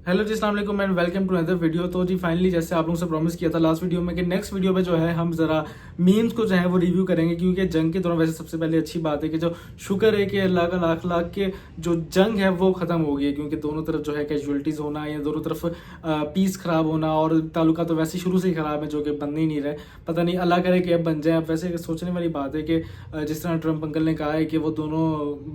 Hello जी, अस्सलाम वालेकुम and welcome to another video. तो जी फाइनली जैसे आप लोगों से प्रॉमिस किया था लास्ट वीडियो में कि नेक्स्ट वीडियो में जो है हम जरा मीम्स को जो है वो रिव्यू करेंगे, क्योंकि जंग के दौरान वैसे सबसे पहले अच्छी बात है कि जो शुक्र है कि अल्लाह का लाख लाख के जो जंग है वो खत्म हो गई है, क्योंकि दोनों तरफ जो है कैजुअलिटीज होना या दोनों तरफ पीस खराब होना और ताल्लुका तो वैसे शुरू से ही खराब है जो कि बन ही नहीं रहे। पता नहीं अल्लाह करे कि अब बन जाए। अब वैसे सोचने वाली बात है कि जिस तरह ट्रम्प अंकल ने कहा है कि वो दोनों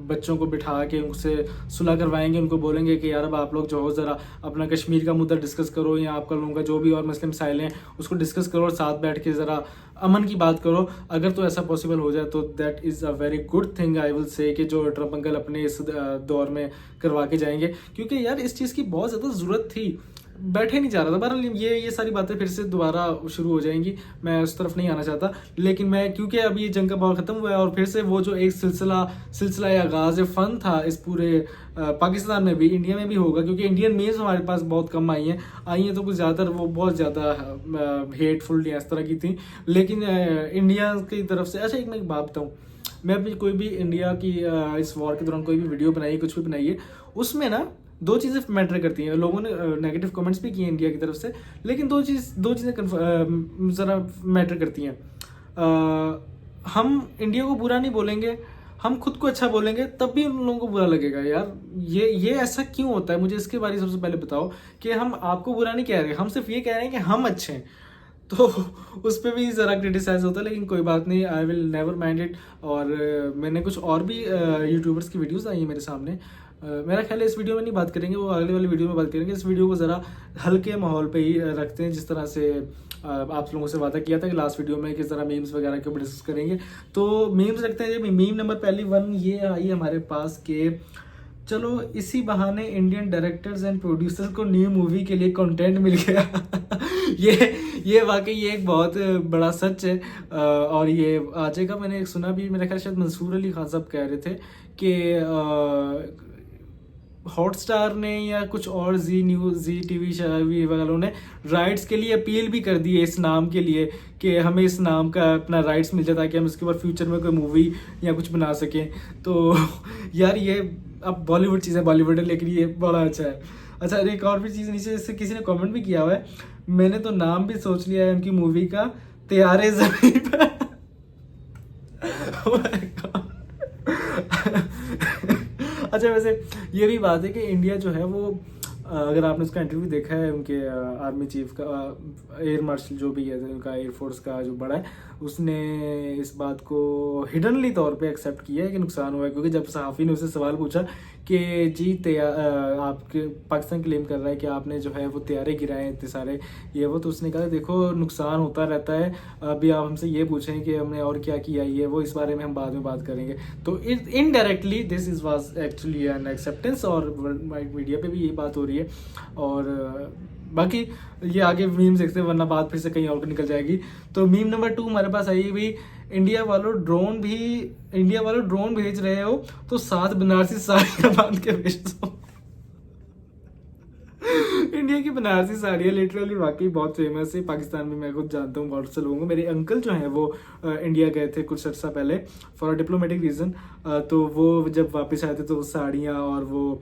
बच्चों को बिठा के उनसे सुलह करवाएंगे, उनको बोलेंगे कि यार अब आप लोग जो हो ज़रा अपना कश्मीर का मुद्दा डिस्कस करो या आपका लोगों का जो भी और मसले मसाइल हैं उसको डिस्कस करो और साथ बैठ के ज़रा अमन की बात करो। अगर तो ऐसा पॉसिबल हो जाए तो that is a very good thing I will say, कि जो ट्रम्प अंकल अपने इस दौर में करवा के जाएंगे, क्योंकि यार इस चीज़ की बहुत ज़्यादा ज़रूरत थी। बैठे नहीं जा रहा था। बहरहाल ये सारी बातें फिर से दोबारा शुरू हो जाएंगी, मैं उस तरफ नहीं आना चाहता। लेकिन मैं क्योंकि अब ये जंग का माहौल ख़त्म हुआ है और फिर से वो जो एक सिलसिला या आगाज़ फन था इस पूरे पाकिस्तान में भी, इंडिया में भी होगा, क्योंकि इंडियन मीम्स हमारे पास बहुत कम आई हैं तो कुछ ज़्यादातर वो बहुत ज़्यादा हेटफुल या इस तरह की थी। लेकिन इंडिया की तरफ से अच्छा, मैं एक बात बताऊँ, मैं भी कोई भी इंडिया की इस वॉर के दौरान कोई भी वीडियो बनाई, कुछ भी बनाई है, उसमें ना दो चीज़ें मैटर करती हैं। लोगों ने नेगेटिव कमेंट्स भी किए इंडिया की तरफ से, लेकिन दो चीज़ें ज़रा मैटर करती हैं। हम इंडिया को बुरा नहीं बोलेंगे, हम खुद को अच्छा बोलेंगे, तब भी उन लोगों को बुरा लगेगा। यार ये ऐसा क्यों होता है, मुझे इसके बारे में सबसे पहले बताओ। कि हम आपको बुरा नहीं कह रहे, हम सिर्फ ये कह रहे हैं कि हम अच्छे हैं, तो उस पर भी ज़रा क्रिटिसाइज होता है। लेकिन कोई बात नहीं, I will never mind it. और मैंने कुछ और भी यूट्यूबर्स की वीडियोस आई हैं मेरे सामने। मेरा ख्याल है इस वीडियो में नहीं बात करेंगे, वो अगले वाली वीडियो में बात करेंगे। इस वीडियो को ज़रा हल्के माहौल पे ही रखते हैं, जिस तरह से आप लोगों से वादा किया था कि लास्ट वीडियो में किस तरह मीम्स वगैरह के ऊपर डिस्कस करेंगे। तो मीम्स रखते हैं। मीम नंबर पहली वन ये आई हमारे पास के, चलो इसी बहाने इंडियन डायरेक्टर्स एंड प्रोड्यूसर्स को न्यू मूवी के लिए कंटेंट मिल गया। ये वाकई ये एक बहुत बड़ा सच है। और ये आज का मैंने एक सुना भी, मेरा ख्याल शायद मंसूर अली खान साहब कह रहे थे कि हॉटस्टार ने या कुछ और जी न्यूज़, जी टीवी वालों ने राइट्स के लिए अपील भी कर दी है इस नाम के लिए, कि हमें इस नाम का अपना राइट्स मिल जाए ताकि हम इसके ऊपर फ्यूचर में कोई मूवी या कुछ बना सकें। तो यार ये अब बॉलीवुड चीज़ है, बॉलीवुड है, लेकिन ये बड़ा अच्छा है। अच्छा, एक और भी चीज़ नीचे इससे किसी ने कमेंट भी किया हुआ है, मैंने तो नाम भी सोच लिया है उनकी मूवी का, तैयारे ज़मीन पर। Oh my God। अच्छा, वैसे ये भी बात है कि इंडिया जो है वो अगर आपने उसका इंटरव्यू देखा है उनके आर्मी चीफ का, एयर मार्शल जो भी है उनका, एयरफोर्स का जो बड़ा है, उसने इस बात को हिडनली तौर पे एक्सेप्ट किया है कि नुकसान हुआ है। क्योंकि जब सहाफ़ी ने उससे सवाल पूछा कि जी आपके पाकिस्तान क्लेम कर रहा है कि आपने जो है वो तैयारे गिराए इतने सारे ये वो, तो उसने कहा देखो नुकसान होता रहता है, अभी आप हमसे ये पूछें कि हमने और क्या किया, ये वो, इस बारे में हम बाद में बात करेंगे। तो indirectly this is was actually an acceptance, और मीडिया पे भी यही बात हो रही है। और बाकी ये आगे मीम्स देखते हैं, वरना बात फिर से कहीं और को निकल जाएगी। तो मीम नंबर 2 हमारे पास आई भी, इंडिया वालों ड्रोन भेज रहे हो तो साथ बनारसी साड़ियाँ बांध के भेज दो। इंडिया की बनारसी साड़ियाँ लिटरली वाकई बहुत फेमस है पाकिस्तान में। मैं खुद जानता हूँ बहुत से लोगों को। मेरे अंकल जो हैं वो इंडिया गए थे कुछ अर्सा पहले फॉर डिप्लोमेटिक रीज़न। तो वो जब वापस आए थे तो साड़ियाँ और वो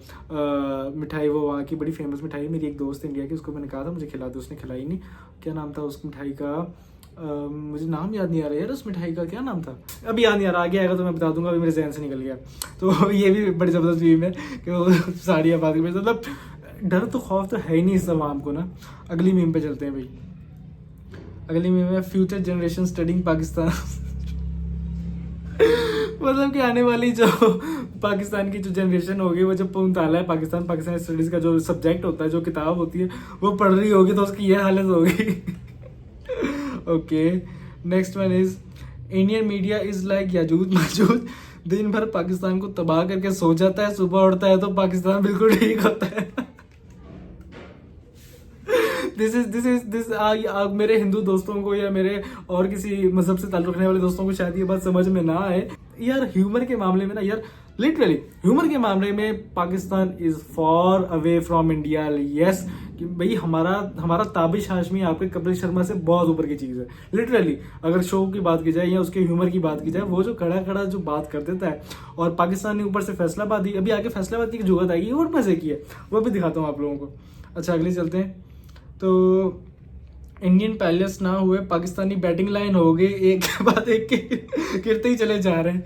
मिठाई, वो वहाँ की बड़ी फेमस मिठाई, मेरी एक दोस्त इंडिया की, उसको मैंने कहा था मुझे खिला दो, उसने खिलाई नहीं। क्या नाम था उस मिठाई का, मुझे नाम याद नहीं आ रहा यार, उस मिठाई का क्या नाम था, अभी याद नहीं आ रहा, आगे आएगा तो मैं बता दूंगा, अभी मेरे जहन से निकल गया। तो ये भी बड़ी ज़बरदस्त मीम है कि वो साड़ियाँ बात कर, मतलब डर तो खौफ तो है ही नहीं इस आवाम को ना। अगली मीम पे चलते हैं भाई। अगली मीम है, फ्यूचर जनरेशन स्टडिंग पाकिस्तान। मतलब कि आने वाली जो पाकिस्तान की जो जनरेशन होगी वो जब मुताला है पाकिस्तान स्टडीज़ का जो सब्जेक्ट होता है, जो किताब होती है, वो पढ़ रही होगी तो उसकी यह हालत होगी। Okay, next one is, Indian media is like याजूज माजूज, दिन भर पाकिस्तान को तबाह करके सो जाता है, सुबह उठता है तो पाकिस्तान बिल्कुल ठीक होता है। मेरे हिंदू दोस्तों को या मेरे और किसी मजहब से ताल्लुक रखने वाले दोस्तों को शायद ये बात समझ में ना आए यार। ह्यूमर के मामले में ना यार, लिटरली ह्यूमर के मामले में Pakistan is for away from India. Yes, कि भाई हमारा ताबिश हाशमी आपके कपिल शर्मा से बहुत ऊपर की चीज़ है लिटरली। अगर शो की बात की जाए या उसके ह्यूमर की बात की जाए, वो जो खड़ा खड़ा जो बात कर देता है, और पाकिस्तान ने ऊपर से फैसलाबादी, अभी आगे फैसलाबादी की जरूरत आएगी और मजे की है, वो भी दिखाता हूँ आप लोगों को। अच्छा अगले चलते हैं। तो इंडियन पायलट्स ना हुए, पाकिस्तानी बैटिंग लाइन हो गई, एक के बाद एक के गिरते ही चले जा रहे हैं।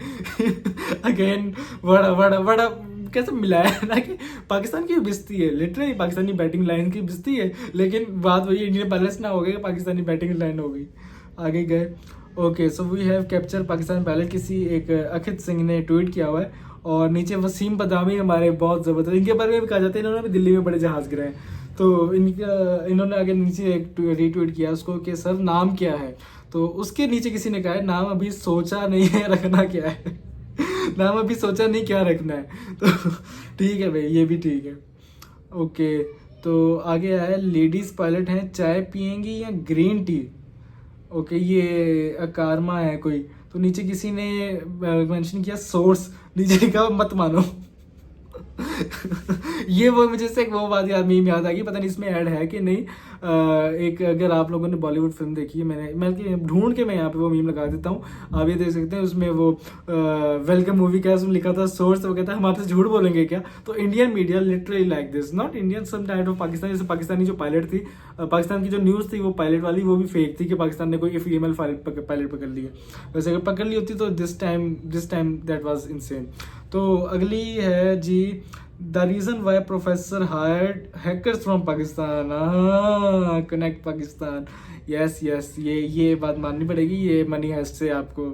अगेन बड़ा बड़ा बड़ा कैसे मिलाया है ना कि पाकिस्तान की बिस्ती है, लिटरली पाकिस्तानी बैटिंग लाइन की बिस्ती है, लेकिन बात वही इंडियन पायलट्स ना हो गए, पाकिस्तानी बैटिंग लाइन हो गई। आगे गए। Okay so we have capture Pakistan pilot, किसी एक अखित सिंह ने ट्वीट किया हुआ है, और नीचे वसीम बदामी हमारे बहुत ज़बरदस्त, इनके बारे में भी कहा जाता है इन्होंने भी दिल्ली में बड़े जहाज़ गिराए। तो इन्होंने आगे नीचे एक रीट्वीट किया उसको कि सर नाम क्या है, तो उसके नीचे किसी ने कहा है नाम अभी सोचा नहीं है, रखना क्या है। नाम अभी सोचा नहीं क्या रखना है। तो ठीक है भाई, ये भी ठीक है। ओके तो आगे आया लेडीज़ पायलट हैं, चाय पियेंगी या ग्रीन टी। ओके ये अकारमा है कोई, तो नीचे किसी ने मेंशन किया सोर्स, नीचे लिखा मत मानो। ये वो मुझे से वो बात याद मीम याद आ गई, पता नहीं इसमें ऐड है कि नहीं। एक अगर आप लोगों ने बॉलीवुड फिल्म देखी है, मैं ढूंढ के मैं यहाँ पे वो मीम लगा देता हूँ, आप ये देख सकते हैं। उसमें वो वेलकम मूवी का उसमें लिखा था सोर्स, वो कहता है हम आपसे झूठ बोलेंगे क्या। तो Indian media literally like this, not Indian, some type of Pakistan. जैसे पाकिस्तानी जो पायलट थी, पाकिस्तान की जो न्यूज़ थी वो पायलट वाली, वो भी फेक थी कि पाकिस्तान ने कोई फीमेल पायलट पकड़ ली है। वैसे अगर पकड़ ली होती तो this time that was insane. तो अगली है जी, the reason why professor hired hackers from Pakistan, connect Pakistan. Yes yes, ये बात माननी पड़ेगी, ये मनी हेस्ट से आपको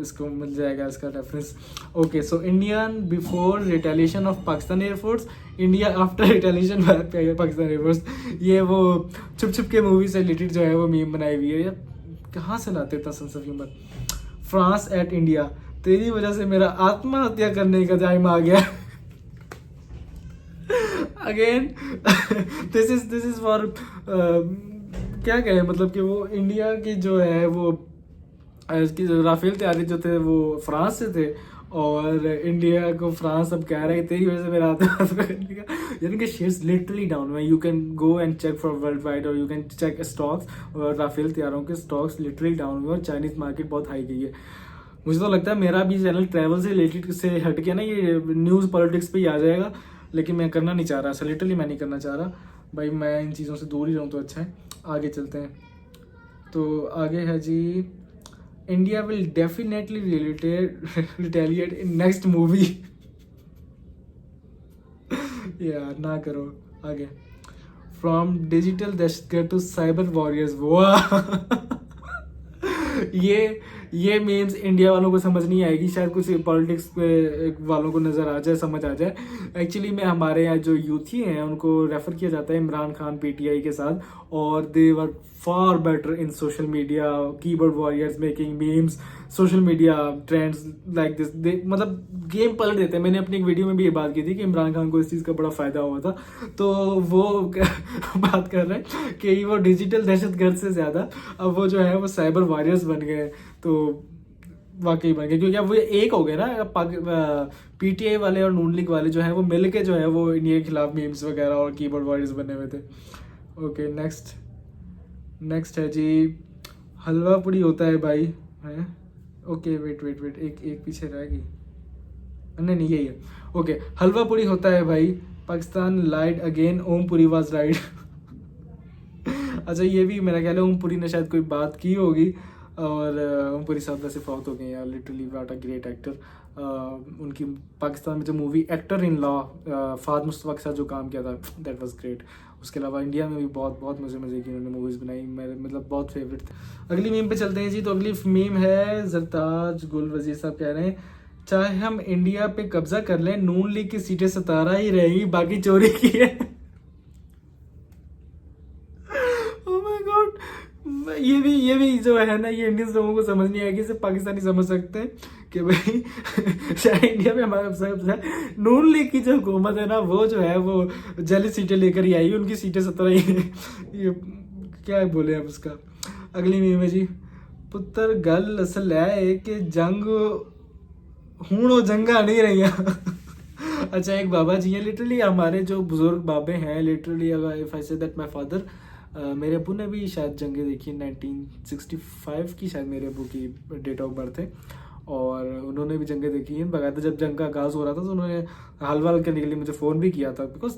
इसको मिल जाएगा इसका reference. Okay so Indian before retaliation of Pakistan air force, India after retaliation Pakistan air force. ये वो छुप छुप के मूवी से रिलेटेड जो है वो मीम बनाई हुई है। कहाँ से लाते इतना sense of humour. France eight India, तेरी वजह से मेरा आत्महत्या करने का टाइम आ गया। अगेन दिस इज फॉर क्या कहें, मतलब कि वो इंडिया की जो है वो इसकी जो राफेल तैयारी जो थे वो फ्रांस से थे, और इंडिया को फ्रांस अब कह रहे हैं तेरी वजह से मेरा आत्महत्या करने का। यानी कि शेयर्स लिटरली डाउन हुए। You can go and check for world wide, और यू कैन चेक स्टॉक्स, और राफेल तैयारों के स्टॉक्स लिटरली डाउन हुए, और चाइनीज मार्केट बहुत हाई गई है। मुझे तो लगता है मेरा भी चैनल ट्रैवल से रिलेटेड से हट के ना ये न्यूज़ पॉलिटिक्स पे ही आ जाएगा, लेकिन मैं करना नहीं चाह रहा, ऐसा लिटरली मैं नहीं करना चाह रहा भाई, मैं इन चीज़ों से दूर ही रहूँ तो अच्छा है। आगे चलते हैं। तो आगे है जी, India will definitely retaliate in next movie. यार ना करो। आगे, फ्रॉम डिजिटल दहशतगर्द टू साइबर वॉरियर्स। वाह ये मीम्स इंडिया वालों को समझ नहीं आएगी, शायद कुछ पॉलिटिक्स वालों को नज़र आ जाए, समझ आ जाए। एक्चुअली में हमारे यहाँ जो यूथी हैं उनको रेफर किया जाता है इमरान खान पीटीआई के साथ, और they were far better in social media, keyboard warriors, making memes, social media trends like this. दे मतलब गेम पलट देते हैं। मैंने अपनी एक वीडियो में भी ये बात की थी कि इमरान खान को इस चीज़ का बड़ा फ़ायदा हुआ था, तो वो बात कर रहे हैं कि वो डिजिटल दहशतगर्द से ज़्यादा अब वो जो है वो साइबर वॉरियर्स बन गए। तो वाकई बन गए, क्योंकि अब वो एक हो गए ना, पीटीआई वाले और नून लीग वाले जो है वो मिल के जो है वो इंडिया के खिलाफ मीम्स वगैरह और कीबोर्ड वॉरियर्स बने हुए थे। ओके नेक्स्ट है जी, हलवा पूड़ी होता है भाई है। ओके वेट एक पीछे रह गई, नहीं यही है। ओके, हलवा पूड़ी होता है भाई, Pakistan lied again, Om Puri was right. अच्छा ये भी मेरा ख्याल है ओम पुरी ने शायद कोई बात की होगी, और ओम पुरी साहब वैसे फौत हो गए यार, literally what a great actor. उनकी पाकिस्तान में जो movie actor in law Fahd Mustafa के साथ जो काम किया था दैट वाज ग्रेट। उसके अलावा इंडिया में भी बहुत मज़े की उन्होंने मूवीज़ बनाई, मेरे मतलब बहुत फेवरेट थे। अगली मीम पे चलते हैं जी। तो अगली मीम है, जरताज गुल वजीर साहब कह रहे हैं, चाहे हम इंडिया पे कब्जा कर लें, नून लीग की सीटें 17 ही रहेगी, बाकी चोरी की है। ओह माय गॉड, ये भी जो है ना, ये इंडियंस लोगों को समझ नहीं आएगी, सिर्फ पाकिस्तानी समझ सकते हैं कि भाई चाहे इंडिया में हमारा कब्जा है, नून लीग की जो हुकूमत है ना वो जो है वो जल्दी सीटें लेकर ही आई, उनकी सीटें 17 ही हैं। ये क्या बोले अब उसका। अगली मीम है जी, पुत्र गल असल है कि जंग हूँ जंगा नहीं रही। अच्छा एक बाबा जी हैं, लिटरली हमारे जो बुजुर्ग बाबे हैं, लिटरली अगर if I say that my father, मेरे अबू ने भी शायद जंगें देखी, 1965 की शायद मेरे अबू की डेट ऑफ बर्थ है, और उन्होंने भी जंगें देखी हैं। बकायदा जब जंग का आगाज़ हो रहा था तो उन्होंने हाल वाल करने के लिए मुझे फ़ोन भी किया था, बिकॉज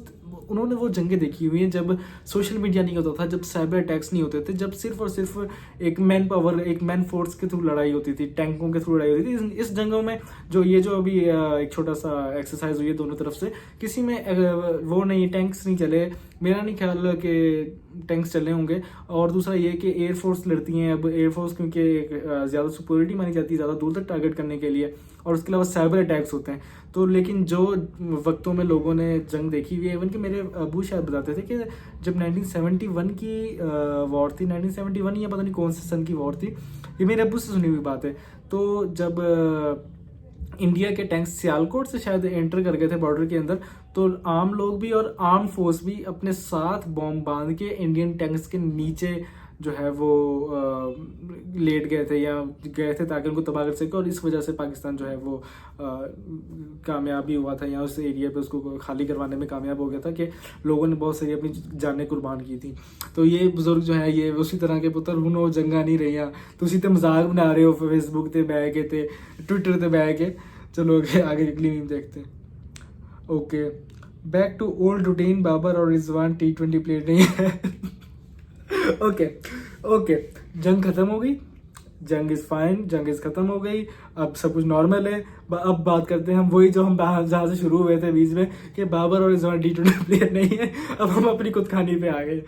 उन्होंने वो जंगें देखी हुई हैं जब सोशल मीडिया नहीं होता था, जब साइबर अटैक्स नहीं होते थे, जब सिर्फ और सिर्फ एक मैन पावर, एक मैन फोर्स के थ्रू लड़ाई होती थी, टैंकों के थ्रू लड़ाई होती थी। इस जंगों में जो अभी एक छोटा सा एक्सरसाइज हुई है दोनों तरफ से, किसी में वो नहीं, टैंक्स नहीं चले, मेरा नहीं ख्याल कि टैंक्स चले होंगे। और दूसरा ये कि एयरफोर्स लड़ती हैं अब, एयरफोर्स क्योंकि ज़्यादा सुपरियरिटी मानी जाती है ज़्यादा दूर तक टारगेट करने के लिए, और उसके अलावा साइबर अटैक्स होते हैं। तो लेकिन जो वक्तों में लोगों ने जंग देखी हुई है, इवन कि मेरे अबू शायद बताते थे कि जब 1971 की वॉर थी, 1971 या पता नहीं कौन से सन की वॉर थी, ये मेरे अबू से सुनी हुई बात है। तो जब इंडिया के टैंक्स सियालकोट से शायद एंटर कर गए थे बॉर्डर के अंदर, तो आम लोग भी और आर्म फोर्स भी अपने साथ बॉम्ब बांध के इंडियन टैंक्स के नीचे जो है वो लेट गए थे या गए थे ताकि उनको तबाह कर सके। और इस वजह से पाकिस्तान जो है वो कामयाबी हुआ था, या उस एरिया पे उसको खाली करवाने में कामयाब हो गया था कि लोगों ने बहुत सारी अपनी जानें कुर्बान की थी। तो ये बुजुर्ग जो है ये उसी तरह के पुत्र हुनो जंगा नहीं रही, तो उसी ते मजाक बना रहे हो फेसबुक ते बह के ते ट्विटर ते बह के। चलो आगे अगली मीम देखते हैं। Okay, back to old routine, Babar और रिजवान T20 प्लेयर नहीं है। ओके ओके, जंग खत्म हो गई, जंग इज फाइन, जंग इज खत्म हो गई, अब सब कुछ नॉर्मल है। अब बात करते हैं हम वही जो हम जहाँ से शुरू हुए थे बीच में कि बाबर और रिजवान T20 प्लेयर नहीं है। अब हम अपनी खुद खानी पे आ गए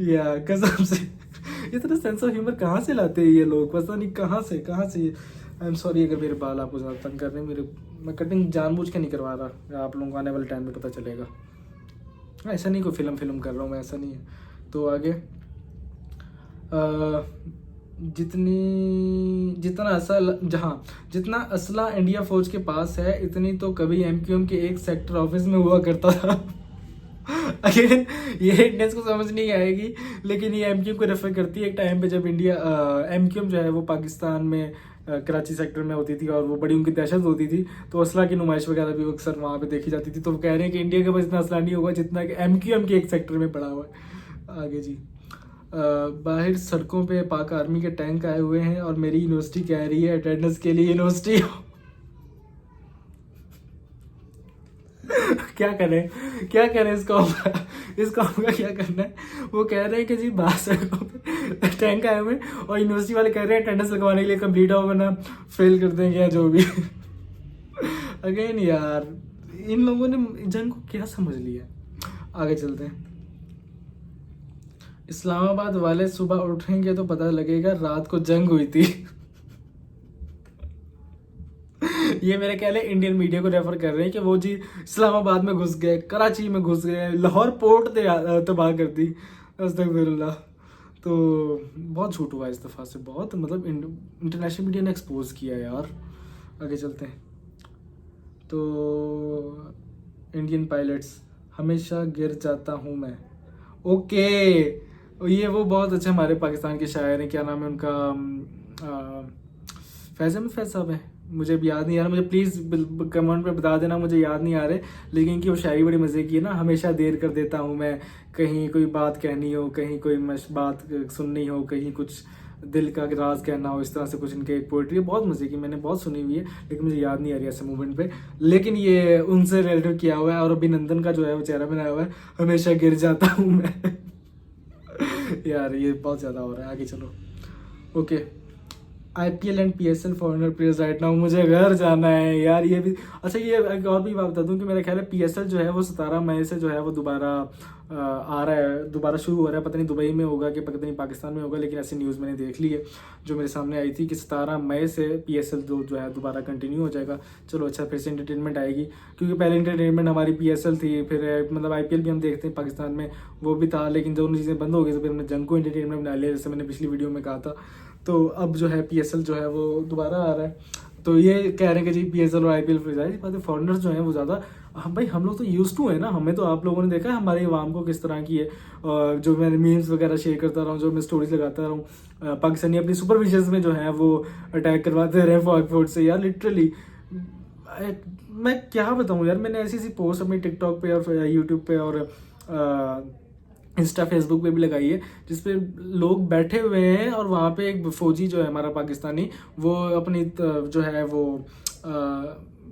या कसम से। इतना सेंस ऑफ ह्यूमर कहाँ से लाते हैं ये लोग, पता नहीं कहाँ से। आई एम सॉरी अगर मेरे बाल आपको ज़्यादा तंग कर रहे हैं, मैं कटिंग जानबूझ के नहीं करवा रहा, आप लोगों को आने वाले टाइम में पता चलेगा। ऐसा नहीं कोई फिल्म कर रहा हूँ मैं, ऐसा नहीं है। तो आगे जितना असला इंडिया फौज के पास है, इतनी तो कभी MQM के एक सेक्टर ऑफिस में हुआ करता था। अगेन ये इंडियंस को समझ नहीं आएगी, लेकिन ये MQM को रेफर करती है एक टाइम पे जब इंडिया MQM जो है वो पाकिस्तान में कराची सेक्टर में होती थी और वो बड़ी उनकी दहशत होती थी, तो असला की नुमाइश वगैरह भी अक्सर वहाँ पे देखी जाती थी। तो वो कह रहे हैं कि इंडिया के पास इतना असला नहीं होगा जितना कि MQM के एक सेक्टर में पड़ा हुआ है। आगे जी, बाहर सड़कों पे पाक आर्मी के टैंक आए हुए हैं और मेरी यूनिवर्सिटी कह रही है अटेंडेंस के लिए यूनिवर्सिटी। क्या करें इस कौम का क्या करना है। वो कह रहे हैं कि जी बाहर सड़कों पे टैंक आए हुए हैं और यूनिवर्सिटी वाले कह रहे हैं अटेंडेंस लगवाने के लिए कंप्लीट आओ वरना फेल कर देंगे या जो भी। अगेन यार, इन लोगों ने जंग को क्या समझ लिया। आगे चलते हैं। इस्लामाबाद वाले सुबह उठेंगे तो पता लगेगा रात को जंग हुई थी। ये मेरे ख्याल है इंडियन मीडिया को रेफर कर रहे हैं कि वो जी इस्लामाबाद में घुस गए, कराची में घुस गए, लाहौर पोर्ट तबाह कर दी। अस्तगफिरुल्लाह। तो बहुत झूठ हुआ इस दफ़ा से, बहुत मतलब इंटरनेशनल मीडिया ने एक्सपोज किया यार। आगे चलते हैं। तो इंडियन पायलट्स, हमेशा गिर जाता हूँ मैं। ओके, ये वो बहुत अच्छे हमारे पाकिस्तान के शायर हैं, क्या नाम है उनका, फैज़ अहमद फैज़ साहब हैं, मुझे भी याद नहीं आ रहा, मुझे प्लीज़ कमेंट पे बता देना, मुझे याद नहीं आ रहे। लेकिन कि वो शायरी बड़ी मज़े की है ना, हमेशा देर कर देता हूँ मैं, कहीं कोई बात कहनी हो, कहीं कोई बात सुननी हो, कहीं कुछ दिल का राज कहना हो, इस तरह से कुछ इनके पोइट्री बहुत मज़े की, मैंने बहुत सुनी हुई है लेकिन मुझे याद नहीं आ रही ऐसे मूवमेंट पे। लेकिन ये उनसे रिलेटेड किया हुआ है और अभिनंदन का जो है वो चेहरा बनाया हुआ है, हमेशा गिर जाता हूँ मैं। यार ये बहुत ज़्यादा हो रहा है। आगे चलो। Okay, IPL and PSL foreigner players right now, मुझे घर जाना है यार। ये भी अच्छा, ये एक और भी बात बता दूं कि मेरा ख्याल है PSL जो है वो 17 मई से जो है वो दोबारा आ रहा है, दोबारा शुरू हो रहा है। पता नहीं दुबई में होगा कि पता नहीं पाकिस्तान में होगा, लेकिन ऐसी न्यूज़ मैंने देख ली है जो मेरे सामने आई थी कि 17 मई से PSL जो है दोबारा कंटिन्यू हो जाएगा। चलो अच्छा, फिर से इंटरटेनमेंट आएगी, क्योंकि पहले इंटरटेनमेंट हमारी PSL थी, फिर मतलब IPL भी हम देखते हैं पाकिस्तान में, वो भी था, लेकिन दोनों चीज़ें बंद हो गई तो फिर हमने जंग को इंटरटेनमेंट बना लिया, जैसे मैंने पिछली वीडियो में कहा था। तो अब जो है PSL जो है वो दोबारा आ रहा है। तो ये कह रहे हैं कि जी PSL और IPL फिर जाए, बात है फॉरनर्स जो हैं वो ज़्यादा, हम भाई हम लोग तो यूज टू है ना, हमें तो आप लोगों ने देखा है हमारे अवाम को किस तरह की है। जो मैं मीम्स वगैरह शेयर करता रहा हूँ, जो मैं स्टोरीज लगाता रहा हूँ, पाकिस्तानी अपनी सुपर विशेष में जो है वो अटैक करवाते रहे फौज से यार, लिटरली। मैं क्या बताऊँ यार, मैंने ऐसी पोस्ट अपनी टिकटॉक पे और यूट्यूब पे और इंस्टा फेसबुक पे भी लगाई है, जिसपे लोग बैठे हुए हैं और वहाँ पे एक फौजी जो है हमारा पाकिस्तानी, वो अपनी जो है वो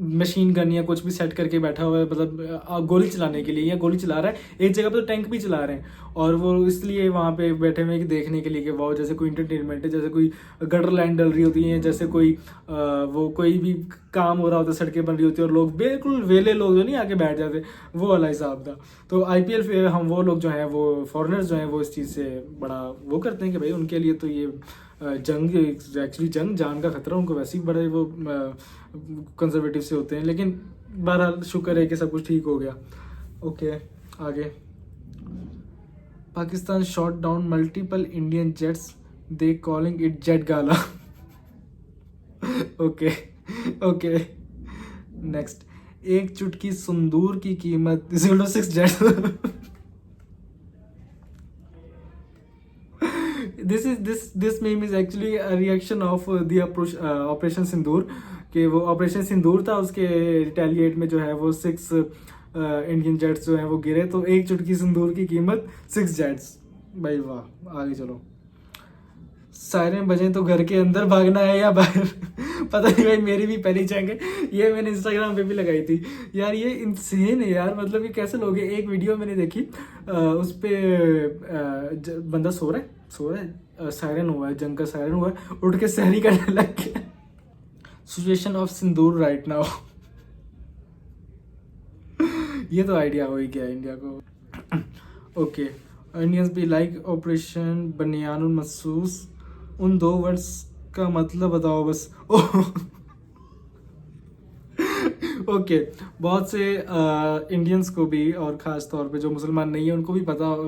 मशीन गन या कुछ भी सेट करके बैठा हुआ है, मतलब गोली चलाने के लिए, या गोली चला रहा है एक जगह पे तो टैंक भी चला रहे हैं, और वो इसलिए वहाँ पे बैठे हुए हैं कि देखने के लिए कि वाह, जैसे कोई इंटरटेनमेंट है, जैसे कोई गटर लाइन डल रही होती है, जैसे कोई वो कोई भी काम हो रहा होता है, सड़कें बन रही होती है और लोग बिल्कुल वेले लोग जो नहीं आके बैठ जाते, वो वाला हिसाब था। तो IPL फिर हम वो लोग जो हैं वो फॉरेनर्स जो हैं वो इस चीज़ से बड़ा वो करते हैं कि भाई उनके लिए तो ये जंग, एक्चुअली जंग जान का खतरा, उनको वैसे ही बड़े वो कंजर्वेटिव से होते हैं। लेकिन बहरहाल शुक्र है कि सब कुछ ठीक हो गया। ओके, आगे। Pakistan shot down multiple Indian jets, they calling it jet gala. Okay okay, next. एक चुटकी सिंदूर की कीमत 06 jet. this meme is actually a reaction of the operation Sindoor, कि वो ऑपरेशन सिंदूर था, उसके रिटेलिएट में जो है वो 6 इंडियन जेट्स जो हैं वो गिरे, तो एक चुटकी सिंदूर की कीमत 6 जेट्स। भाई वाह, आगे चलो। सायरन बजे तो घर के अंदर भागना है या बाहर? पता नहीं भाई, मेरी भी पहली जंग है ये, मैंने इंस्टाग्राम पे भी लगाई थी यार। ये इंसेन है यार, मतलब ये कैसे लोग हैं। एक वीडियो मैंने देखी, उस पे बंदा सो रहा है, सायरन हुआ है, जंग का सायरन हुआ है, उठ के सहरी करने लग गया। Situation of Sindoor right now. ये तो आइडिया हो ही गया इंडिया को। ओके, इंडियंस भी लाइक ऑपरेशन बनियानुल मखसूस, उन 2 वर्ड्स का मतलब बताओ बस। ओके, बहुत से इंडियंस को भी, और ख़ास तौर पे जो मुसलमान नहीं है उनको भी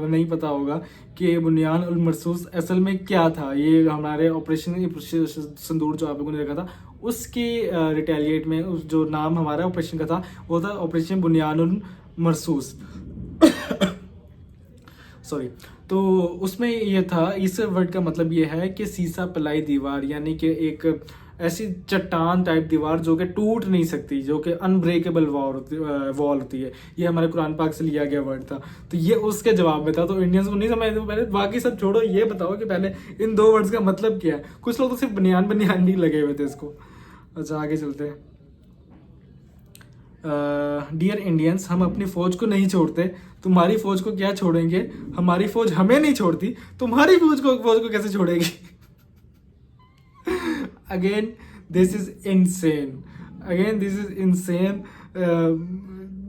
नहीं पता होगा कि बुनियान उल मरसूस असल में क्या था। ये हमारे ऑपरेशन सिंदूर जो आप लोगों ने देखा था, उसके रिटेलिएट में उस जो नाम हमारा ऑपरेशन का था वो था ऑपरेशन बुनियान उल मरसूस। सॉरी। तो उसमें ये था, इस वर्ड का मतलब ये है कि सीसा पलाई दीवार, यानी कि एक ऐसी चट्टान टाइप दीवार जो कि टूट नहीं सकती, जो कि अनब्रेकेबल वॉल होती है। ये हमारे कुरान पाक से लिया गया वर्ड था, तो ये उसके जवाब में था। तो इंडियंस को नहीं समझ पहले, बाकी सब छोड़ो, ये बताओ कि पहले इन 2 वर्ड्स का मतलब क्या है। कुछ लोग तो सिर्फ बनियान नहीं लगे हुए थे इसको। अच्छा, आगे चलते हैं। डियर इंडियंस, हम अपनी फौज को नहीं छोड़ते, तुम्हारी फौज को क्या छोड़ेंगे? हमारी फौज हमें नहीं छोड़ती, तुम्हारी फौज को कैसे छोड़ेगी? Again this is insane.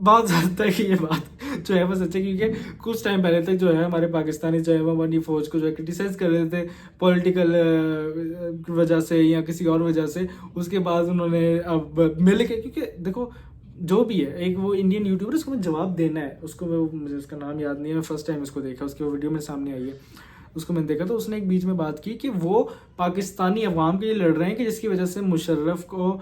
बहुत हद तक ये बात जो है वो सच है, क्योंकि कुछ टाइम पहले तक जो है हमारे पाकिस्तानी जो है वो हमारी फौज को जो है क्रिटिसाइज कर रहे थे पॉलिटिकल वजह से या किसी और वजह से। उसके बाद उन्होंने अब मिल के, क्योंकि देखो जो भी है, एक वो इंडियन यूट्यूबर, उसको मैं जवाब देना है उसको, मुझे उसका नाम याद नहीं है, मैं फर्स्ट टाइम इसको देखा, उसकी वो वीडियो मेरे सामने आई है, उसको मैंने देखा। तो उसने एक बीच में बात की कि वो पाकिस्तानी अवाम के लिए लड़ रहे हैं, कि जिसकी वजह से मुशर्रफ को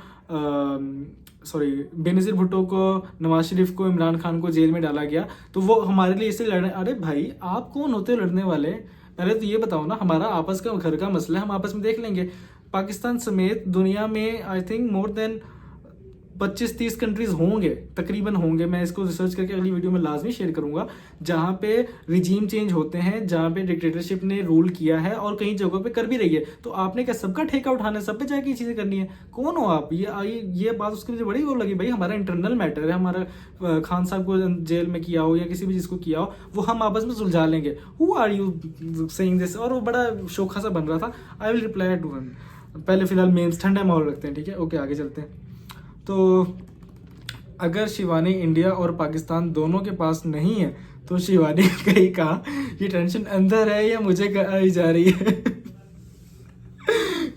बेनज़ीर भुट्टो को, नवाज शरीफ को, इमरान खान को जेल में डाला गया, तो वो हमारे लिए इससे लड़ रहे हैं। अरे भाई, आप कौन होते हो लड़ने वाले? पहले तो ये बताओ ना, हमारा आपस का घर का मसला है, हम आपस में देख लेंगे। पाकिस्तान समेत दुनिया में I think more than 25-30 countries होंगे, तकरीबन होंगे, मैं इसको रिसर्च करके अगली वीडियो में लाजमी शेयर करूंगा, जहां पे रिजीम चेंज होते हैं, जहां पे डिक्टेटरशिप ने रूल किया है और कई जगहों पे कर भी रही है। तो आपने क्या सबका ठेका उठाना है, सब पे जाके ये चीजें करनी है? कौन हो आप? ये बात उसके मुझे बड़ी वो लगी, भाई हमारा इंटरनल मैटर है, हमारा खान साहब को जेल में किया हो या किसी भी चीज को किया हो, वो हम आपस में सुलझा लेंगे। Who are you saying this? और वो बड़ा शोखा सा बन रहा था। I will reply to him. पहले फिलहाल मेम्स, ठंडा माहौल रखते हैं, ठीक है? ओके, आगे चलते हैं। तो अगर शिवानी इंडिया और पाकिस्तान दोनों के पास नहीं है तो शिवानी कहीं कहा, ये टेंशन अंदर है या मुझे आई जा रही है?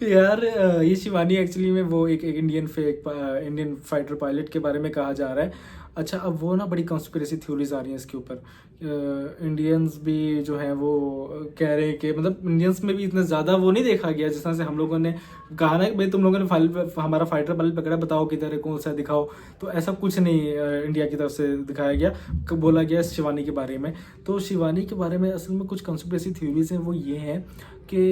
यार, ये शिवानी एक्चुअली में वो एक इंडियन फाइटर पायलट के बारे में कहा जा रहा है। अच्छा, अब वो ना बड़ी कॉन्स्पिरेसी थ्योरीज आ रही हैं इसके ऊपर। इंडियंस भी जो है वो कह रहे हैं कि मतलब इंडियंस में भी इतना ज़्यादा वो नहीं देखा गया जिस तरह से हम लोगों ने कहा ना, भाई तुम लोगों ने हमारा फाइटर पायलट पकड़ा, बताओ किधर है, कौन सा दिखाओ। तो ऐसा कुछ नहीं इंडिया की तरफ से दिखाया गया, बोला गया शिवानी के बारे में। तो शिवानी के बारे में असल में कुछ कॉन्स्पिरेसी थ्योरीज हैं, वो ये हैं कि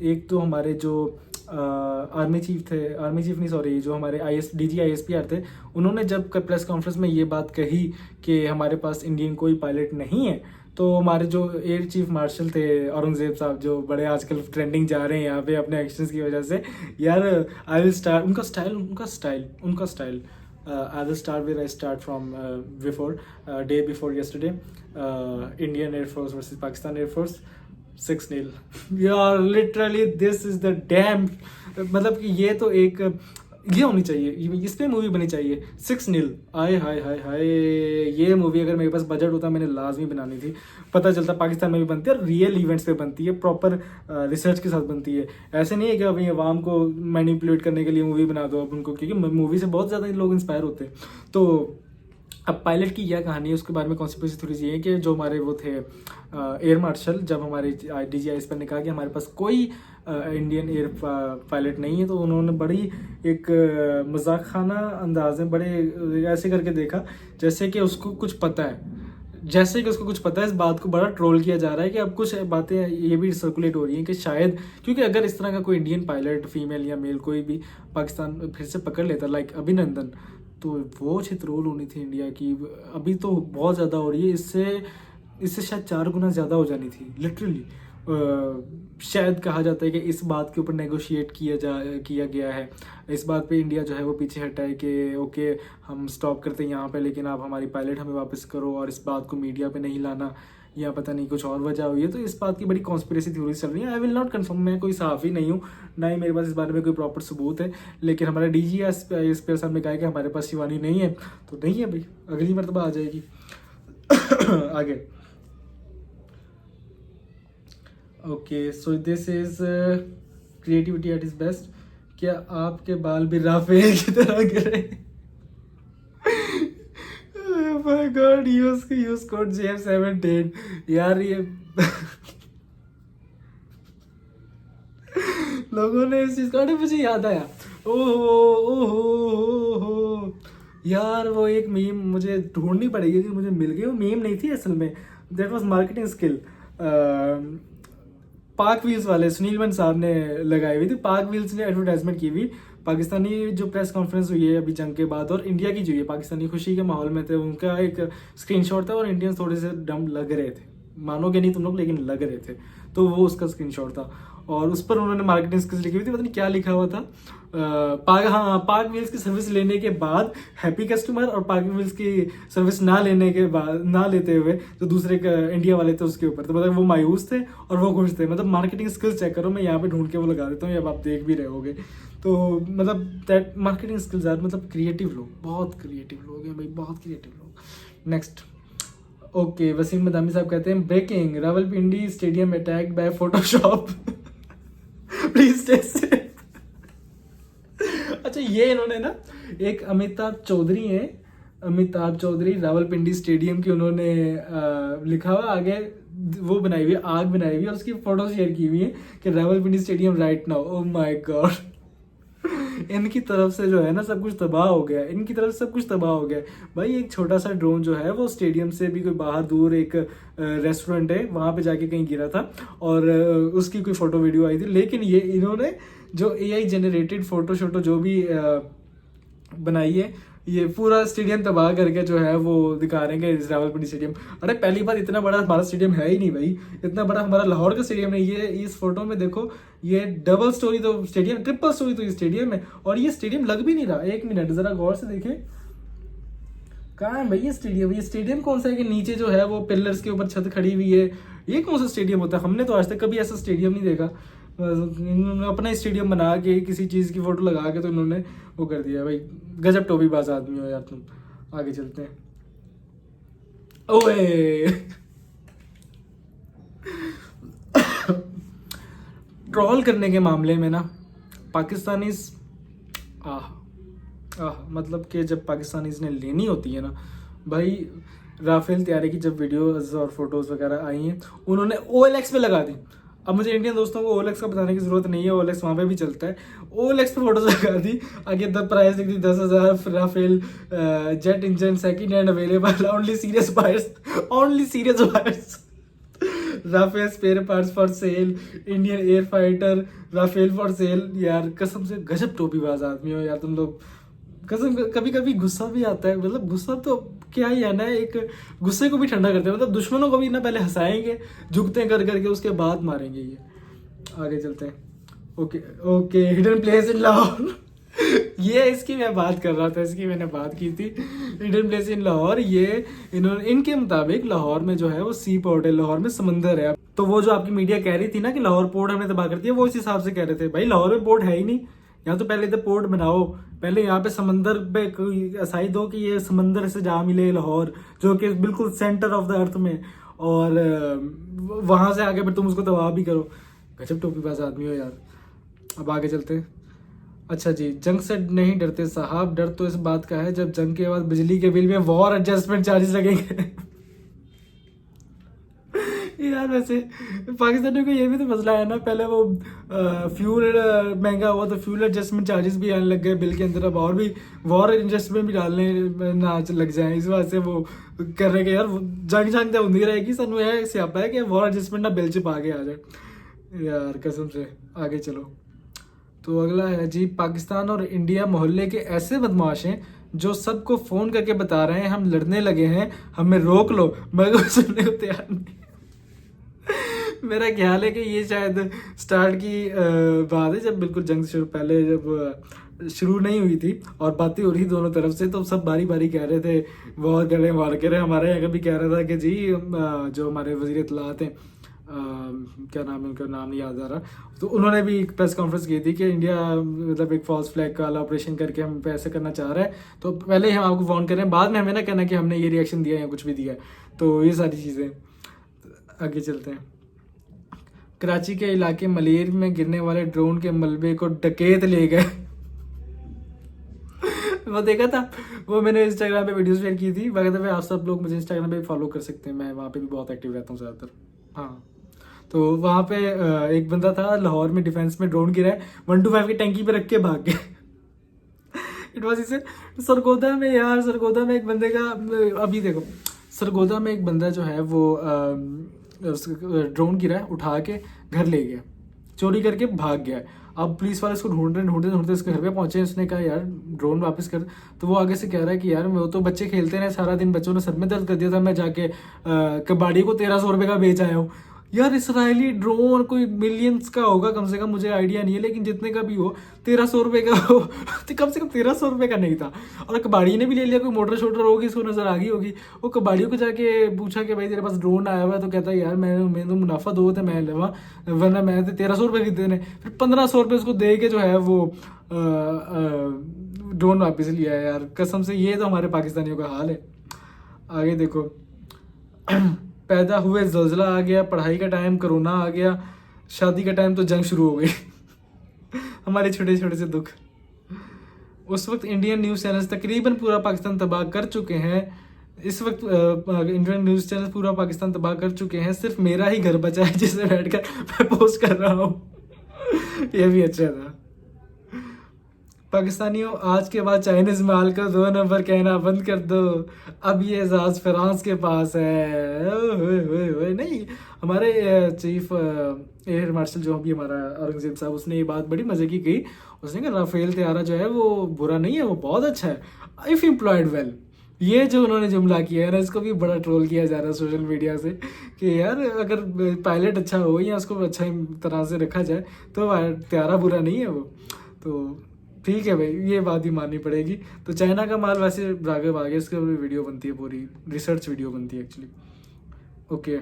एक तो हमारे जो आर्मी चीफ नहीं, सॉरी, जो हमारे DG ISPR थे, उन्होंने जब प्रेस कॉन्फ्रेंस में ये बात कही कि हमारे पास इंडियन कोई पायलट नहीं है, तो हमारे जो एयर चीफ मार्शल थे औरंगजेब साहब, जो बड़े आजकल ट्रेंडिंग जा रहे हैं यहाँ पे अपने एक्शंस की वजह से, यार आई विल स्टार्ट उनका style I will start with I start from before day before yesterday, Indian air force versus Pakistan air force 6-0 यार literally this is the dam, मतलब कि ये तो एक ये होनी चाहिए, इस पे मूवी बनी चाहिए 6-0। आए हाय हाय हाय, ये मूवी अगर मेरे पास बजट होता मैंने लाजमी बनानी थी। पता चलता पाकिस्तान में भी बनती है और रियल इवेंट्स पे बनती है, प्रॉपर रिसर्च के साथ बनती है। ऐसे नहीं है कि अभी अवाम को मैनिपुलेट करने के लिए मूवी बना दो अब उनको, क्योंकि मूवी से बहुत ज़्यादा लोग इंस्पायर होते हैं। तो अब पायलट की यह कहानी है, उसके बारे में कॉन्स्पिरेसी थोड़ी सी है कि जो हमारे वो थे एयर मार्शल, जब हमारे DGIS पर ने कहा कि हमारे पास कोई इंडियन एयर पायलट नहीं है, तो उन्होंने बड़ी एक मजाक खाना अंदाज में बड़े ऐसे करके देखा जैसे कि उसको कुछ पता है, जैसे कि उसको कुछ पता है। इस बात को बड़ा ट्रोल किया जा रहा है कि अब कुछ बातें ये भी सर्कुलेट हो रही हैं कि शायद, क्योंकि अगर इस तरह का कोई इंडियन पायलट फीमेल या मेल कोई भी पाकिस्तान फिर से पकड़ लेता लाइक अभिनंदन, तो वो छित्रोल होनी थी इंडिया की। अभी तो बहुत ज़्यादा हो रही है, इससे शायद 4 गुना ज़्यादा हो जानी थी लिटरली। शायद कहा जाता है कि इस बात के ऊपर नेगोशिएट किया गया है, इस बात पे इंडिया जो है वो पीछे हटा है कि ओके हम स्टॉप करते हैं यहाँ पे, लेकिन आप हमारी पायलट हमें वापस करो, और इस बात को मीडिया पे नहीं लाना, या पता नहीं कुछ और वजह हुई है। तो इस बात की बड़ी कॉन्स्पिरेसी थ्योरी चल रही है। आई विल नॉट कन्फर्म, मैं कोई सहाफ़ी नहीं हूँ, ना ही मेरे पास इस बारे में कोई प्रॉपर सबूत है, लेकिन हमारा DGIS साहब ने कहा कि हमारे पास शिवानी नहीं है, तो नहीं है भाई, अगली मरतबा आ जाएगी। आगे okay, so this is creativity at its best. क्या आपके बाल भी राफेल की तरह गिरे? My God, use code JF17 यार, ये लोगों ने इस चीज का, मुझे याद आया, ओहो यार, वो एक मीम मुझे ढूंढनी पड़ेगी कि मुझे मिल गई। वो मीम नहीं थी असल में, दैट वाज मार्केटिंग स्किल। पाक व्हील्स वाले सुनील बन साहब ने लगाई हुई थी, पाक व्हील्स ने एडवर्टाइजमेंट की हुई। पाकिस्तानी जो प्रेस कॉन्फ्रेंस हुई है अभी जंग के बाद, और इंडिया की जो है पाकिस्तानी खुशी के माहौल में थे, उनका एक स्क्रीनशॉट था और इंडियंस थोड़े से डम लग रहे थे, मानोगे नहीं तुम लोग, लेकिन लग रहे थे। तो वो उसका स्क्रीनशॉट था और उस पर उन्होंने मार्केटिंग स्किल्स लिखी हुई थी, पता नहीं क्या लिखा हुआ था। पाक व्हील्स की सर्विस लेने के बाद हैप्पी कस्टमर, और पाक व्हील्स की सर्विस ना लेते हुए जो दूसरे इंडिया वाले थे उसके ऊपर, तो मतलब वो मायूस थे और वो खुश थे। मतलब मार्केटिंग स्किल्स चेक करो, मैं यहाँ पे ढूंढ के वो लगा देता हूँ, अब आप देख भी रहे होगे। तो मतलब दैट मार्केटिंग स्किल्स यार, मतलब क्रिएटिव लोग, बहुत क्रिएटिव लोग हैं भाई, बहुत क्रिएटिव लोग। नेक्स्ट ओके, वसीम मदामी साहब कहते हैं breaking, Rawalpindi stadium attacked by Photoshop, please stay safe. अच्छा, ये इन्होंने ना एक अमिताभ चौधरी रावलपिंडी स्टेडियम की उन्होंने लिखा हुआ आगे, वो बनाई हुई आग बनाई हुई और उसकी फोटो शेयर की हुई है कि Rawalpindi stadium right now. Oh my God, इनकी तरफ से जो है ना सब कुछ तबाह हो गया, इनकी तरफ से सब कुछ तबाह हो गया भाई। एक छोटा सा ड्रोन जो है वो स्टेडियम से भी कोई बाहर दूर एक रेस्टोरेंट है वहां पे जाके कहीं गिरा था और उसकी कोई फोटो वीडियो आई थी। लेकिन ये इन्होंने जो AI जनरेटेड फोटो शोटो जो भी बनाई है, ये पूरा स्टेडियम तबाह करके जो है वो दिखा रहे हैं कि रावलपिंडी स्टेडियम। अरे पहली बात, इतना बड़ा हमारा स्टेडियम है ही नहीं भाई, इतना बड़ा हमारा लाहौर का स्टेडियम नहीं। ये इस फोटो में देखो, ये डबल स्टोरी तो स्टेडियम, ट्रिपल स्टोरी तो ये स्टेडियम है, और ये स्टेडियम लग भी नहीं रहा। एक मिनट जरा गौर से देखें, कहाँ है भाई ये स्टेडियम? ये स्टेडियम कौन सा है कि नीचे जो है वो पिलर्स के ऊपर छत खड़ी हुई है? ये कौन सा स्टेडियम होता है? हमने तो आज तक कभी ऐसा स्टेडियम नहीं देखा। इन्होंने अपना स्टेडियम बना के किसी चीज की फोटो लगा के तो इन्होंने वो कर दिया भाई। गजब टोपीबाज आदमी हो यार तुम। आगे चलते हैं। ओए ट्रोल करने के मामले में ना पाकिस्तानीज मतलब कि जब पाकिस्तानीज ने लेनी होती है ना भाई, राफेल तैयारी की जब वीडियोस और फोटोज वगैरह आई हैं उन्होंने OLX पे लगा दी। अब मुझे इंडियन दोस्तों को OLX का बताने की जरूरत नहीं है, OLX वहाँ पे भी चलता है। OLX पे फोटोज लगा दी, आगे द प्राइस लिख दी 10,000 Rafale jet engine second hand available, only serious buyers Rafale spare parts for sale, Indian air fighter Rafale for sale. यार कसम से गजब टोपीबाज आदमी हो यार तुम लोग। कसम, कभी कभी गुस्सा भी आता है, मतलब गुस्सा तो क्या ही है ना, एक गुस्से को भी ठंडा करते हैं, मतलब दुश्मनों को भी ना पहले हंसाएंगे झुकते कर करके, उसके बाद मारेंगे। ये आगे चलते हैं। Okay okay, hidden place in Lahore ये इसकी मैं बात कर रहा था, इसकी मैंने बात की थी। हिडन प्लेस इन लाहौर, ये इन्होंने, इनके मुताबिक लाहौर में जो है वो सी पोर्ट है, लाहौर में समंदर है। तो वो जो आपकी मीडिया कह रही थी ना कि लाहौर पोर्ट हमने तबाह कर दिया, वो इस हिसाब से कह रहे थे। भाई लाहौर में पोर्ट है ही नहीं, यहाँ तो पहले इधर पोर्ट बनाओ, पहले यहाँ पे समंदर पे कोई असाई दो कि ये समंदर से जा मिले लाहौर, जो कि बिल्कुल सेंटर ऑफ द अर्थ में, और वहां से आगे फिर तुम उसको तबाह भी करो। गजब टोपीबाज आदमी हो यार। अब आगे चलते हैं। अच्छा जी, जंग से नहीं डरते साहब, डर तो इस बात का है जब जंग के बाद बिजली के बिल में वॉर एडजस्टमेंट चार्जेस लगेंगे यार वैसे पाकिस्तानियों को ये भी तो मसला है ना, पहले वो फ्यूल महंगा हुआ तो फ्यूल एडजस्टमेंट चार्जेस भी आने लग गए बिल के अंदर, अब और भी वॉर एडजस्टमेंट भी डालने ना लग जाए, इस वजह से वो कर रहे कि यार जंग जंग तो होती रहेगी, सानू यह स्यापा है कि वॉर एडजस्टमेंट ना बिल च पा के आ जाए यार, कसम से। आगे चलो, तो अगला है जी, पाकिस्तान और इंडिया मोहल्ले के ऐसे बदमाश हैं जो सबको फोन करके बता रहे हैं हम लड़ने लगे हैं, हमें रोक लो, मगर सुनने को तैयार नहीं। मेरा ख्याल है कि ये शायद स्टार्ट की बात है, जब बिल्कुल जंग शुरू, पहले जब शुरू नहीं हुई थी और बातें हो रही दोनों तरफ से, तो सब बारी बारी कह रहे थे वॉर करें वॉर करें। हमारे यहाँ भी कह रहा था कि जी जो हमारे वजीर इत्तलात हैं, क्या नाम है उनका, नाम नहीं याद आ रहा, तो उन्होंने भी एक प्रेस कॉन्फ्रेंस की थी कि इंडिया मतलब एक फॉल्स फ्लैग का ऑपरेशन करके हम पे ऐसे करना चाह रहा है, तो पहले ही हम आपको वार्न करें, बाद में हमें ना कहना कि हमने ये रिएक्शन दिया या कुछ भी दिया है। तो ये सारी चीज़ें। आगे चलते हैं। कराची के इलाके मलेर में गिरने वाले ड्रोन के मलबे को डकैत ले गए वो देखा था, वो मैंने इंस्टाग्राम पे वीडियोस शेयर की थी। वगैरह आप सब लोग मुझे इंस्टाग्राम पे फॉलो कर सकते हैं, मैं वहाँ पे भी बहुत एक्टिव रहता हूँ ज़्यादातर। हाँ, तो वहाँ पे एक बंदा था लाहौर में, डिफेंस में ड्रोन गिरा है, 125 की टैंकी पे रख के भाग गया इट वॉज इसे सरगोदा में यार, सरगोदा में एक बंदे का, अभी देखो सरगोदा में एक बंदा जो है वो ड्रोन गिरा है, उठा के घर ले गया, चोरी करके भाग गया है। अब पुलिस वाले इसको ढूंढते इसके घर पे पहुंचे, उसने कहा यार ड्रोन वापस कर। तो वो आगे से कह रहा है कि यार वो तो बच्चे खेलते रहे सारा दिन, बच्चों ने सर में दर्द कर दिया था, मैं जाके कबाड़ी को 1300 रुपये का बेच आया हूँ। यार इसराइली ड्रोन कोई मिलियंस का होगा कम से कम, मुझे आइडिया नहीं है, लेकिन जितने का भी हो 1300 रुपये का हो तो कम से कम 1300 रुपये का नहीं था। और कबाड़ी ने भी ले लिया, कोई मोटर शोटर होगी, इसको नजर आ गई होगी। वो कबाड़ियों को जाके पूछा कि भाई तेरे पास ड्रोन आया हुआ है, तो कहता है यार मैं तो मुनाफा दो थे मैं लेवा, वरना मैं तो 1300 रुपये खरीदे ने। फिर 1500 रुपये उसको दे के जो है वो ड्रोन वापस लिया है यार, कसम से। ये तो हमारे पाकिस्तानियों का हाल है। आगे देखो पैदा हुए जल्जला आ गया, पढ़ाई का टाइम कोरोना आ गया, शादी का टाइम तो जंग शुरू हो गई हमारे छोटे छोटे से दुख। उस वक्त इंडियन न्यूज़ चैनल्स तकरीबन पूरा पाकिस्तान तबाह कर चुके हैं। इस वक्त इंडियन न्यूज़ चैनल पूरा पाकिस्तान तबाह कर चुके हैं, सिर्फ मेरा ही घर बचा है जिसे बैठकर मैं पोस्ट कर रहा हूँ ये भी अच्छा था। पाकिस्तानियों, आज के बाद चाइनीज माल का 2 नंबर कहना बंद कर दो, अब ये एजाज फ्रांस के पास है। ओए नहीं, हमारे चीफ एयर मार्शल जो भी हमारा औरंगजेब साहब, उसने ये बात बड़ी मजे की कही। उसने कहा राफेल तैयारा जो है वो बुरा नहीं है, वो बहुत अच्छा है इफ एम्प्लॉयड वेल। ये जो उन्होंने जुमला किया है ना, इसको भी बड़ा ट्रोल किया जा रहा है सोशल मीडिया से कि यार अगर पायलट अच्छा हो या उसको अच्छा तरह से रखा जाए तो तैयारा बुरा नहीं है वो। तो ठीक है भाई, ये बात ही माननी पड़ेगी। तो चाइना का माल वैसे राघव आ गया, इसके ऊपर वीडियो बनती है, पूरी रिसर्च वीडियो बनती है एक्चुअली। ओके,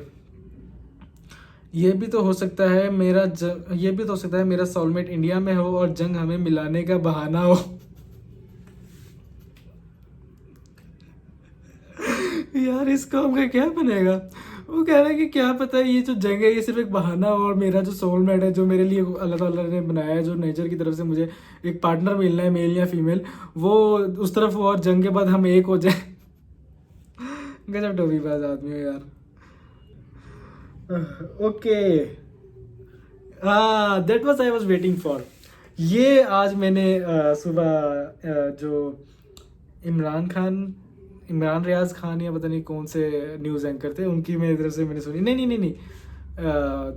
ये भी तो हो सकता है मेरा सोलमेट इंडिया में हो और जंग हमें मिलाने का बहाना हो यार इस काम का क्या बनेगा। वो कह रहा है कि क्या पता है ये जो जंग है ये सिर्फ एक बहाना हो, और मेरा जो सोलमेट है, जो मेरे लिए अल्लाह ताला ने बनाया है, जो नेचर की तरफ से मुझे एक पार्टनर मिलना है, मेल या फीमेल, वो उस तरफ हो और जंग के बाद हम एक हो जाए गजब टोपीबाज आदमी हो यार। ओके, हाँ that was I was waiting for. ये आज मैंने सुबह जो इमरान रियाज खान या पता नहीं कौन से न्यूज़ एंकर थे, उनकी मेरी तरफ से मैंने सुनी। नहीं,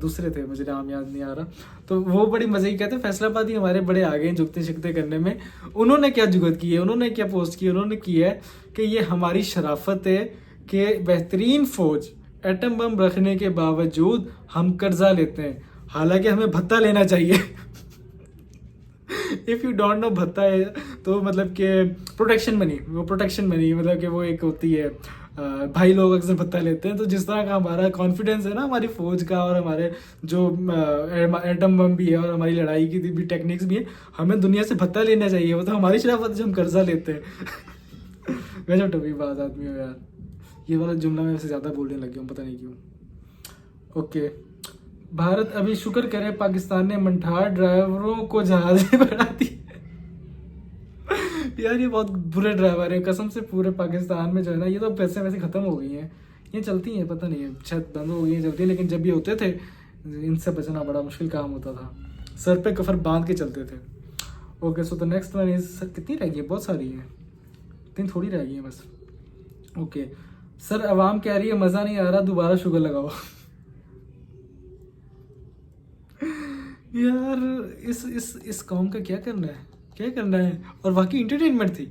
दूसरे थे, मुझे नाम याद नहीं आ रहा। तो वो बड़ी मजे की कहते फैसलाबादी हमारे बड़े आगे हैं झुकते शिकते करने में। उन्होंने क्या जुगत की है, उन्होंने क्या पोस्ट की, उन्होंने की है कि ये हमारी शराफत है कि बेहतरीन फौज एटम बम रखने के बावजूद हम कर्जा लेते हैं, हालांकि हमें भत्ता लेना चाहिए। इफ़ यू डोंट नो भत्ता है तो मतलब कि प्रोटेक्शन मनी, वो प्रोटेक्शन मनी मतलब कि वो एक होती है, भाई लोग अक्सर भत्ता लेते हैं। तो जिस तरह का हमारा कॉन्फिडेंस है ना हमारी फौज का, और हमारे जो एटम बम भी है और हमारी लड़ाई की भी टेक्निक्स भी है, हमें दुनिया से भत्ता लेना चाहिए। वो तो हमारी शराफत है जो हम कर्जा लेते हैं। गजब टोपी बात आदमी हो यार। ये वाला जुमला मैं वैसे ज़्यादा बोलने लग गया हूँ, पता नहीं क्यों। ओके, भारत अभी शुक्र करे पाकिस्तान ने मंठार ड्राइवरों को जहाज में बढ़ा दी। यार ये बहुत बुरे ड्राइवर है कसम से, पूरे पाकिस्तान में जो है ना, ये तो पैसे वैसे ख़त्म हो गई हैं, ये चलती हैं, पता नहीं है शायद बंद हो गई हैं चलती है, लेकिन जब भी होते थे इनसे बचना बड़ा मुश्किल काम होता था, सर पे कफर बांध के चलते थे। Okay, so the next one is, कितनी रह गई है, बहुत सारी हैं, इतनी थोड़ी रह गई है बस। ओके सर, आवाम कह रही है मज़ा नहीं आ रहा, दोबारा शुगर लगाओ। यार इस कौम का क्या करना है, क्या करना है। और वाकई इंटरटेनमेंट थी,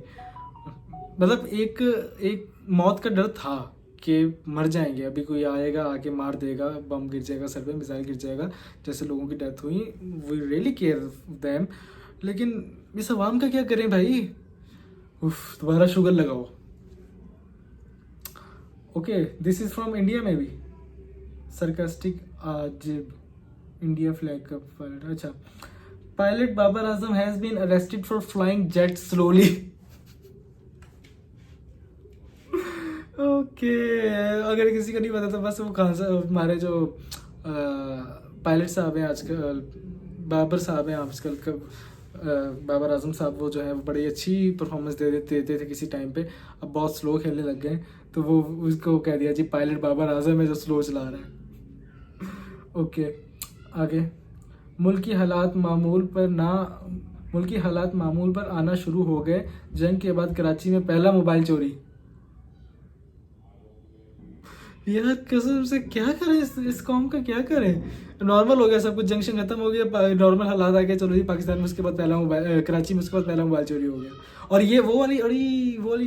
मतलब एक मौत का डर था कि मर जाएंगे, अभी कोई आएगा आके मार देगा, बम गिर जाएगा सर पे, मिसाइल गिर जाएगा, जैसे लोगों की डेथ हुई, वी रियली केयर देम। लेकिन इस आवाम का क्या करें भाई, उफ, दोबारा शुगर लगाओ। Okay, this is from India में भी, सरकास्टिक आजिब, इंडिया फ्लैग का पायलट। अच्छा, pilot Babar Azam has been arrested for flying jet slowly. Okay, अगर किसी को नहीं पता तो बस वो कहाँ से, हमारे जो पायलट साहब हैं आजकल, बाबर साहब हैं आजकल का, बाबर आजम साहब, वो जो है वो बड़ी अच्छी परफॉर्मेंस देते थे किसी टाइम पे, अब बहुत स्लो खेलने लग गए, तो वो उसको कह दिया जी पायलट बाबर आजम है जो स्लो चला रहा है। ओके आगे, मुल्की हालात मामूल पर आना शुरू हो गए, जंग के बाद कराची में पहला मोबाइल चोरी। यार कसम से क्या करें, इस कौम का क्या करें। नॉर्मल हो गया सब कुछ, जंक्शन खत्म हो गया, नॉर्मल हालात आ गए, चलो जी पाकिस्तान में उसके बाद पहला मोबाइल, कराची में उसके बाद पहला मोबाइल चोरी हो गया। और ये वो वाली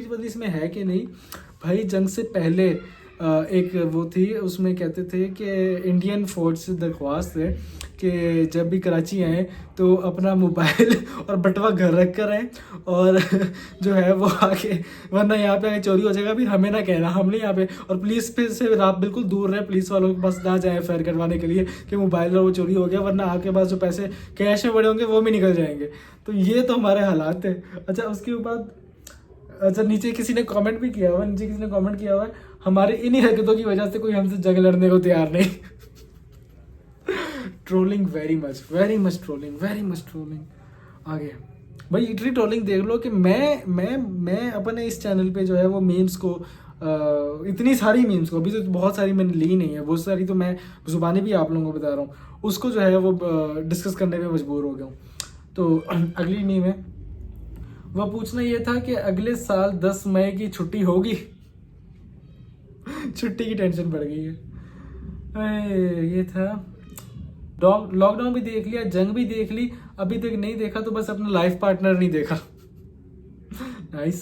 बात इसमें है कि नहीं भाई, जंग से पहले एक वो थी, उसमें कहते थे कि इंडियन फोर्स से दरख्वास्त है कि जब भी कराची आए तो अपना मोबाइल और बटवा घर रख कर आए, और जो है वो आके, वरना यहाँ पे आगे चोरी हो जाएगा, फिर हमें ना कहना, हम नहीं यहाँ पे, और पुलिस पे से आप बिल्कुल दूर रहे, पुलिस वालों के पास ना जाए फेयर करवाने के लिए कि मोबाइल और वो चोरी हो गया, वरना आपके पास जो पैसे कैश में पड़े होंगे वो भी निकल जाएंगे। तो ये तो हमारे हालात थे। अच्छा उसके बाद, अच्छा नीचे किसी ने कमेंट भी किया हुआ, है हमारे इन्हीं हरकतों की वजह से कोई हमसे जंग लड़ने को तैयार नहीं। Trolling, very much trolling. आगे भाई इतनी ट्रोलिंग देख लो कि मैं अपने इस चैनल पे जो है वो मीम्स को, इतनी सारी मीम्स को, अभी तो बहुत सारी मैंने ली नहीं है, बहुत सारी तो मैं जुबानी भी आप लोगों को बता रहा हूँ, उसको जो है वो डिस्कस करने में मजबूर हो गया हूँ। तो अगली मीम है, वह पूछना ये था कि अगले साल 10 मई की छुट्टी होगी। छुट्टी की टेंशन पड़ गई है। ये था, लॉकडाउन भी देख लिया, जंग भी देख ली, अभी तक नहीं देखा तो बस अपना लाइफ पार्टनर नहीं देखा। नाइस।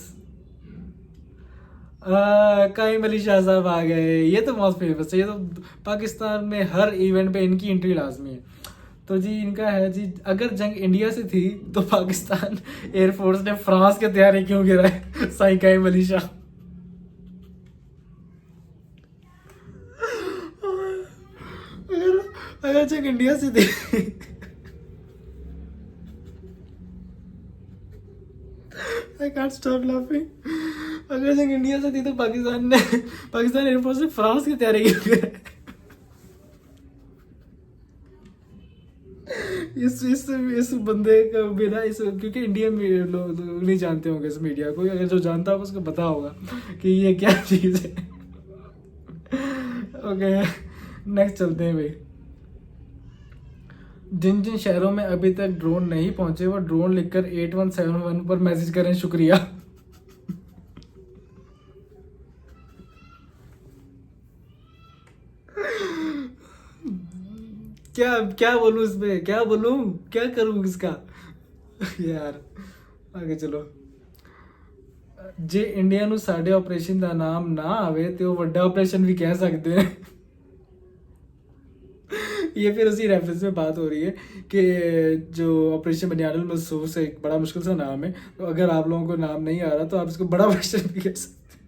काइम अली शाह साहब आ गए, ये तो बहुत फेमस है, ये तो पाकिस्तान में हर इवेंट पे इनकी एंट्री लाजमी है। तो जी इनका है जी, अगर जंग इंडिया से थी तो पाकिस्तान एयरफोर्स ने फ्रांस के तैयारी क्यों गिराए। साई काइम अली शाह। अगर जंग इंडिया से थी, I can't stop laughing। अगर जंग इंडिया से थी तो पाकिस्तान एयरफोर्स ने फ्रांस की तैयारी की। इस बंदे का बिना इस, क्योंकि इंडिया में लोग नहीं जानते होंगे इस मीडिया को, अगर जो जानता होगा उसको पता होगा कि ये क्या चीज़ है। ओके नेक्स्ट चलते हैं भाई। जिन जिन शहरों में अभी तक ड्रोन नहीं पहुंचे वो ड्रोन लिखकर 8171 पर मैसेज करें, शुक्रिया। क्या क्या बोलूं इसमें, क्या बोलूं, क्या करूं इसका। यार आगे चलो। जे इंडिया ਨੂੰ ਸਾਡੇ ਆਪਰੇਸ਼ਨ ਦਾ ਨਾਮ ਨਾ ਆਵੇ ਤੇ ਉਹ ਵੱਡਾ ऑपरेशन भी कह सकते हैं। ये फिर उसी रेफरेंस में बात हो रही है कि जो ऑपरेशन बनियानुल मसूस एक बड़ा मुश्किल सा नाम है, तो अगर आप लोगों को नाम नहीं आ रहा तो आप इसको बड़ा ऑपरेशन भी कह सकते हैं।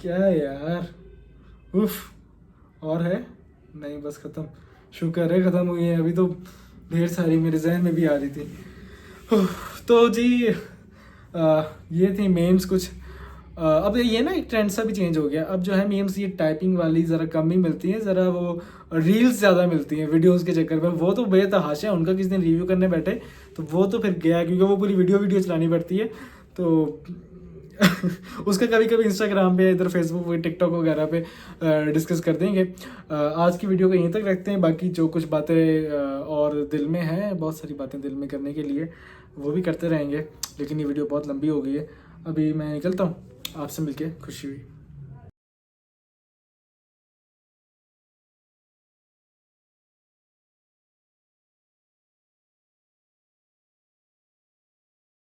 क्या यार, उफ। और है नहीं, बस खत्म। शुक्र है खत्म हुई है, अभी तो ढेर सारी मेरे जहन में भी आ रही थी। तो जी ये थी मेम्स कुछ। अब ये ना एक ट्रेंड सा भी चेंज हो गया, अब जो है मीम्स ये टाइपिंग वाली ज़रा कम ही मिलती हैं, ज़रा वो रील्स ज़्यादा मिलती हैं वीडियोस के चक्कर में। वो तो बेतहाशा है, उनका किसी दिन रिव्यू करने बैठे तो वो तो फिर गया, क्योंकि वो पूरी वीडियो चलानी पड़ती है। तो उसका कभी कभी इंस्टाग्राम पे, इधर फेसबुक पे, टिकटॉक वगैरह पे डिस्कस कर देंगे। आज की वीडियो को यहीं तक रखते हैं, बाकी जो कुछ बातें और दिल में हैं, बहुत सारी बातें दिल में करने के लिए, वो भी करते रहेंगे। लेकिन ये वीडियो बहुत लंबी हो गई है, अभी मैं निकलता हूँ। आपसे मिलके खुशी हुई।